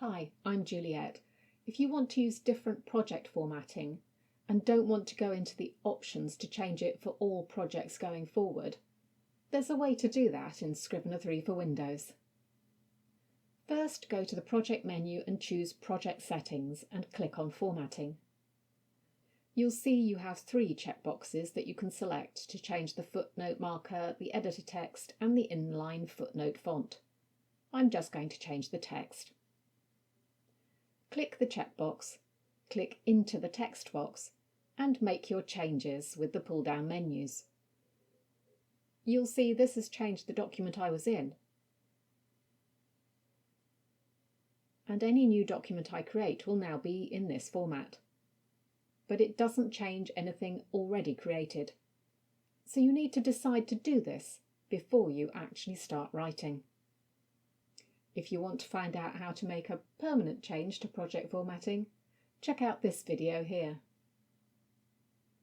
Hi, I'm Juliet. If you want to use different project formatting and don't want to go into the options to change it for all projects going forward, there's a way to do that in Scrivener 3 for Windows. First, go to the Project menu and choose Project Settings and click on Formatting. You'll see you have 3 checkboxes that you can select to change the footnote marker, the editor text, and the inline footnote font. I'm just going to change the text. Click the checkbox, click into the text box, and make your changes with the pull-down menus. You'll see this has changed the document I was in, and any new document I create will now be in this format. But it doesn't change anything already created. So you need to decide to do this before you actually start writing. If you want to find out how to make a permanent change to project formatting, check out this video here.